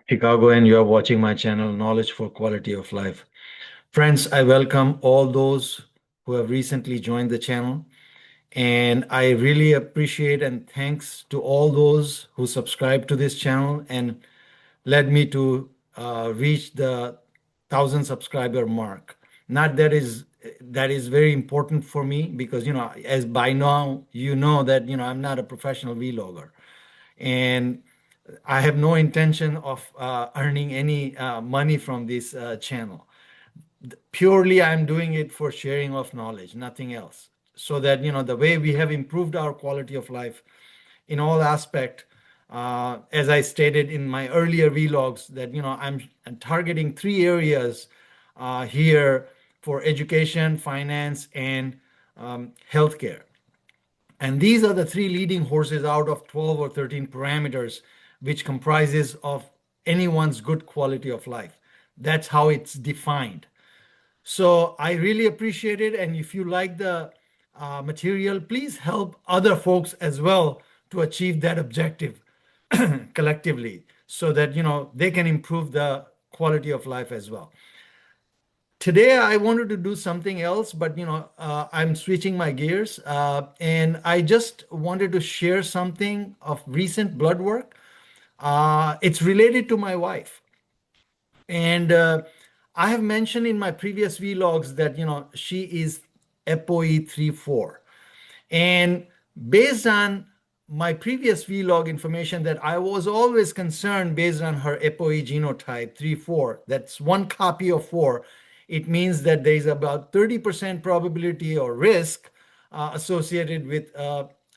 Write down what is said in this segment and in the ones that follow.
Chicago, and you are watching my channel, Knowledge for Quality of Life. Friends, I welcome all those who have recently joined the channel, and I really appreciate and thanks to all those who subscribe to this channel and led me to reach the 1,000 subscriber mark. Not that is very important for me because as by now you know that I'm not a professional vlogger, and I have no intention of earning any money from this channel. Purely, I'm doing it for sharing of knowledge, nothing else. So that, the way we have improved our quality of life in all aspect, as I stated in my earlier vlogs, that, I'm targeting three areas here for education, finance, and healthcare. And these are the three leading horses out of 12 or 13 parameters, which comprises of anyone's good quality of life. That's how it's defined. So I really appreciate it. And if you like the material, please help other folks as well to achieve that objective collectively so that, they can improve the quality of life as well. Today, I wanted to do something else, but I'm switching my gears, and I just wanted to share something of recent blood work. It's related to my wife, and I have mentioned in my previous vlogs that she is ApoE 3/4, and based on my previous vlog information that I was always concerned based on her ApoE genotype 3/4, that's one copy of 4. It means that there is about 30% probability or risk associated with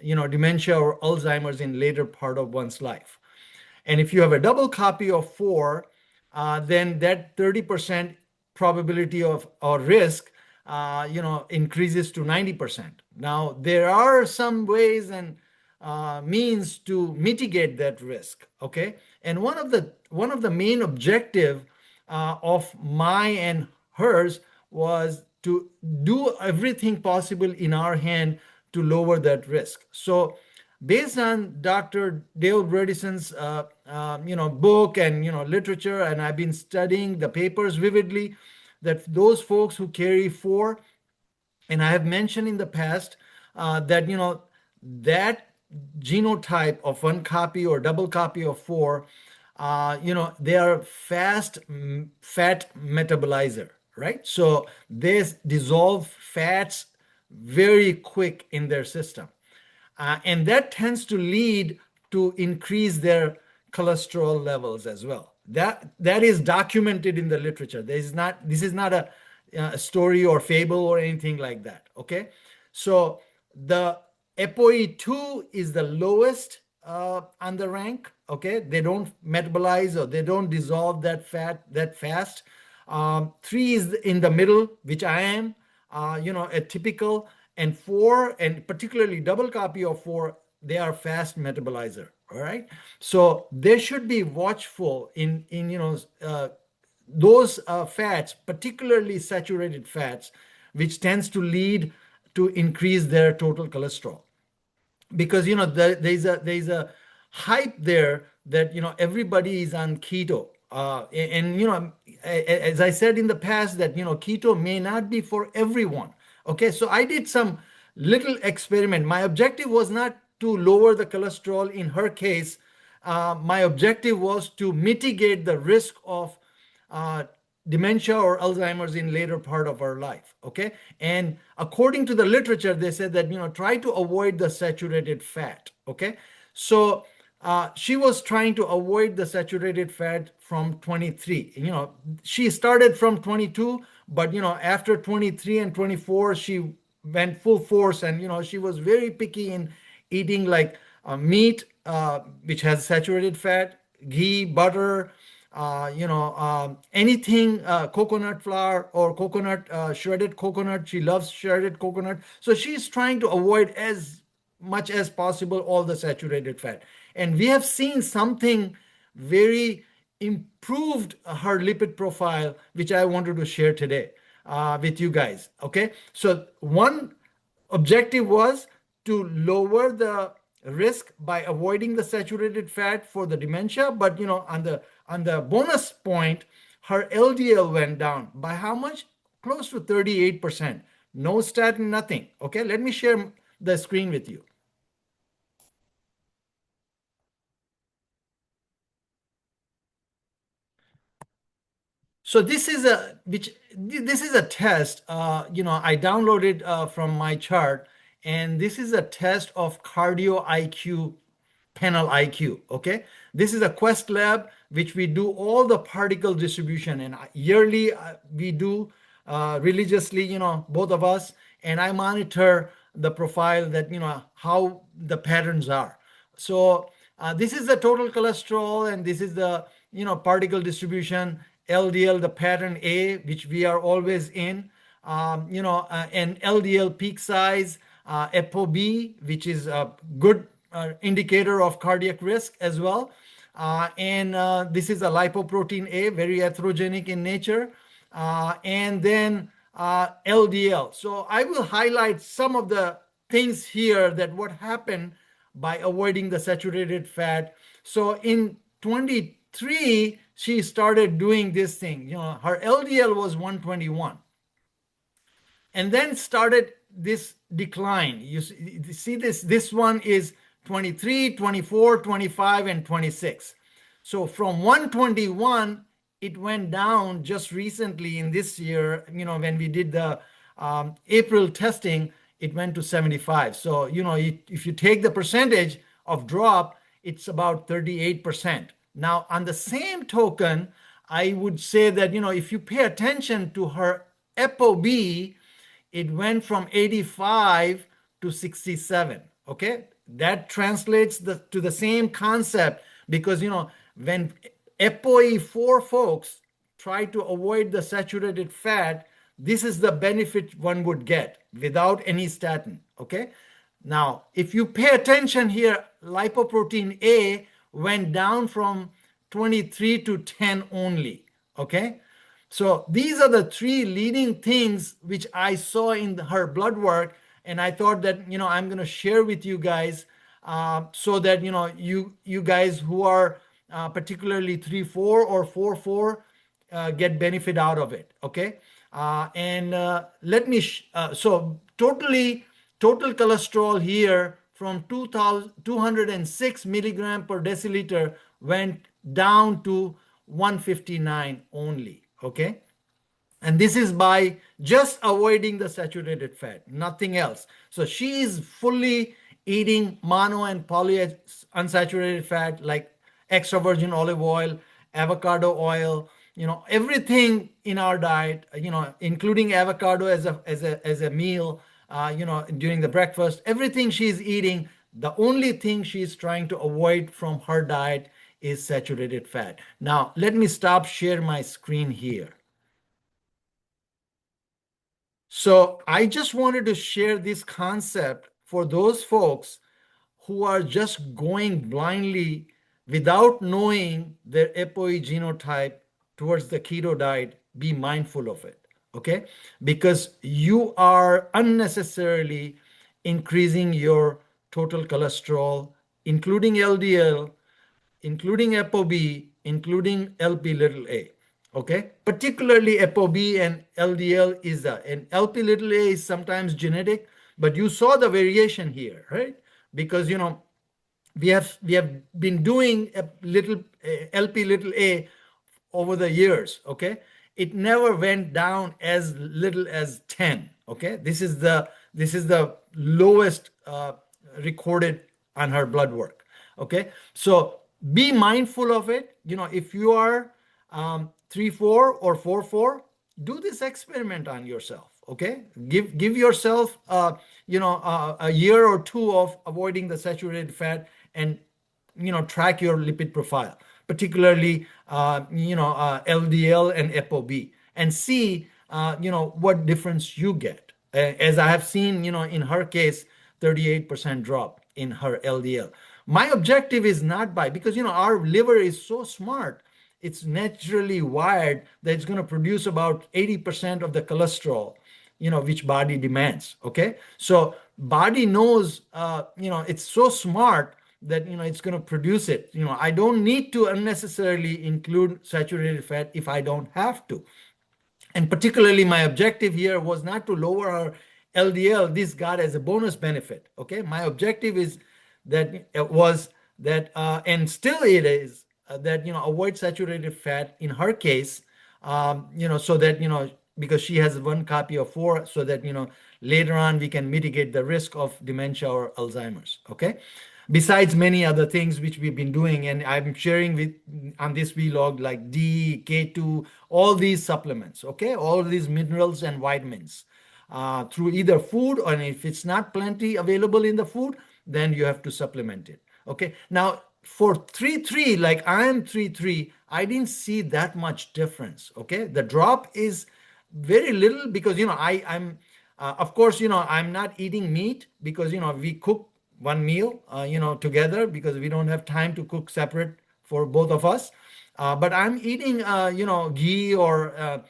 dementia or Alzheimer's in later part of one's life. And if you have a double copy of 4, then that 30% probability of or risk increases to 90%. Now, there are some ways and means to mitigate that risk. Okay, and one of the main objective of my and hers was to do everything possible in our hand to lower that risk. So based on Dr. Dale Bredeson's book and literature, and I've been studying the papers vividly, that those folks who carry 4, and I have mentioned in the past that that genotype of one copy or double copy of 4, they are fast fat metabolizer, right? So they dissolve fats very quick in their system. And that tends to lead to increase their cholesterol levels as well. That is documented in the literature. This is not a story or fable or anything like that. Okay, so the ApoE2 is the lowest on the rank. Okay, they don't metabolize or they don't dissolve that fat that fast. 3 is in the middle, which I am, a typical, and 4, and particularly double copy of 4, they are fast metabolizer. All right, so they should be watchful in those fats, particularly saturated fats, which tends to lead to increase their total cholesterol, because there's a hype there that everybody is on keto, and as I said in the past, that keto may not be for everyone. Okay, so I did some little experiment. My objective was not to lower the cholesterol in her case. My objective was to mitigate the risk of dementia or Alzheimer's in later part of our life. Okay, and according to the literature, they said that try to avoid the saturated fat. Okay, so she was trying to avoid the saturated fat from 23. She started from 22, but after 23 and 24, she went full force, and she was very picky in eating like meat, which has saturated fat, ghee, butter, anything coconut flour or coconut, shredded coconut. She loves shredded coconut. So she's trying to avoid as much as possible all the saturated fat. And we have seen something very improved her lipid profile, which I wanted to share today with you guys. Okay. So one objective was to lower the risk by avoiding the saturated fat for the dementia. But on the bonus point, her LDL went down by how much? Close to 38%. No statin, nothing. Okay, let me share the screen with you. So this is a test. I downloaded from my chart, and this is a test of cardio IQ panel IQ. Okay, this is a Quest lab which we do all the particle distribution, and yearly we do religiously. Both of us, and I monitor the profile that how the patterns are. So this is the total cholesterol, and this is the particle distribution. LDL, the pattern A, which we are always in, and LDL peak size, ApoB, which is a good indicator of cardiac risk as well. And this is a lipoprotein A, very atherogenic in nature. And then LDL. So I will highlight some of the things here that what happened by avoiding the saturated fat. So in 23, she started doing this thing. Her LDL was 121. And then started this decline. You see this one is 23, 24, 25, and 26. So from 121, it went down just recently in this year, when we did the April testing, it went to 75. So, if you take the percentage of drop, it's about 38%. Now, on the same token, I would say that, if you pay attention to her ApoB, it went from 85 to 67. Okay, that translates to the same concept, because when ApoE4 folks try to avoid the saturated fat, this is the benefit one would get without any statin. Okay, now if you pay attention here, lipoprotein A went down from 23 to 10 only. Okay, so these are the three leading things which I saw in her blood work, and I thought that I'm going to share with you guys, so that you guys who are particularly 3-4 or 4-4 get benefit out of it. Okay, and let me so total cholesterol here from 206 milligram per deciliter went down to 159 only. Okay, and this is by just avoiding the saturated fat, nothing else. So she is fully eating mono and polyunsaturated fat like extra virgin olive oil, avocado oil, everything in our diet, including avocado as a meal, during the breakfast, everything she's eating. The only thing she's trying to avoid from her diet is saturated fat. Now, let me stop share my screen here. So I just wanted to share this concept for those folks who are just going blindly without knowing their ApoE genotype towards the keto diet. Be mindful of it, okay? Because you are unnecessarily increasing your total cholesterol, including LDL, including ApoB, including Lp(a). Okay, particularly ApoB and LDL is and Lp(a) is sometimes genetic, but you saw the variation here, right? Because we have been doing a little Lp(a) over the years. Okay, it never went down as little as 10. Okay, this is the lowest recorded on her blood work. Okay, so be mindful of it. If you are 3-4 or 4-4, do this experiment on yourself. Okay, give yourself a year or two of avoiding the saturated fat, and track your lipid profile, particularly LDL and ApoB, and see what difference you get. As I have seen, in her case, 38% drop in her LDL. My objective is not because our liver is so smart. It's naturally wired that it's going to produce about 80% of the cholesterol, which body demands. Okay. So body knows, it's so smart that, it's going to produce it. I don't need to unnecessarily include saturated fat if I don't have to. And particularly my objective here was not to lower our LDL. This got as a bonus benefit. Okay. My objective is that it was that, and still it is that, avoid saturated fat in her case, so that, because she has one copy of 4, so that, later on we can mitigate the risk of dementia or Alzheimer's. Okay. Besides many other things which we've been doing, and I'm sharing with on this vlog, like D, K2, all these supplements, okay, all these minerals and vitamins through either food, or if it's not plenty available in the food, then you have to supplement it. Okay. Now for 3-3, like I am 3-3, I didn't see that much difference. Okay. The drop is very little because, I'm of course, I'm not eating meat because, we cook one meal, together, because we don't have time to cook separate for both of us. But I'm eating, ghee or,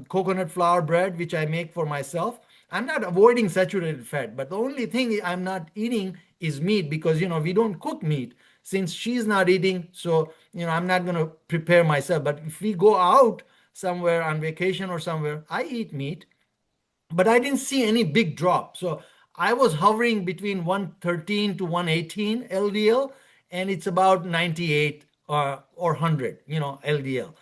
coconut flour bread, which I make for myself. I'm not avoiding saturated fat, but the only thing I'm not eating is meat because, we don't cook meat since she's not eating. So, I'm not going to prepare myself. But if we go out somewhere on vacation or somewhere, I eat meat, but I didn't see any big drop. So I was hovering between 113 to 118 LDL, and it's about 98 or 100, LDL.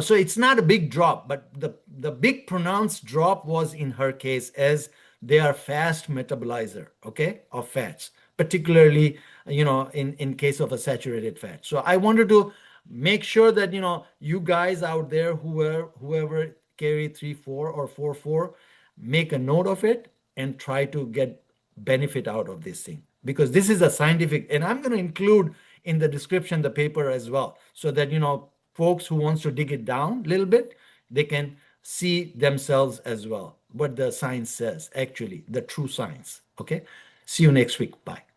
So it's not a big drop, but the big pronounced drop was in her case, as they are fast metabolizer, okay, of fats, particularly, in case of a saturated fat. So I wanted to make sure that, you guys out there, whoever carry 3-4 or 4-4, make a note of it and try to get benefit out of this thing, because this is a scientific, and I'm going to include in the description the paper as well, so that, folks who wants to dig it down a little bit, they can see themselves as well what the science says, actually the true science. Okay. See you next week. Bye.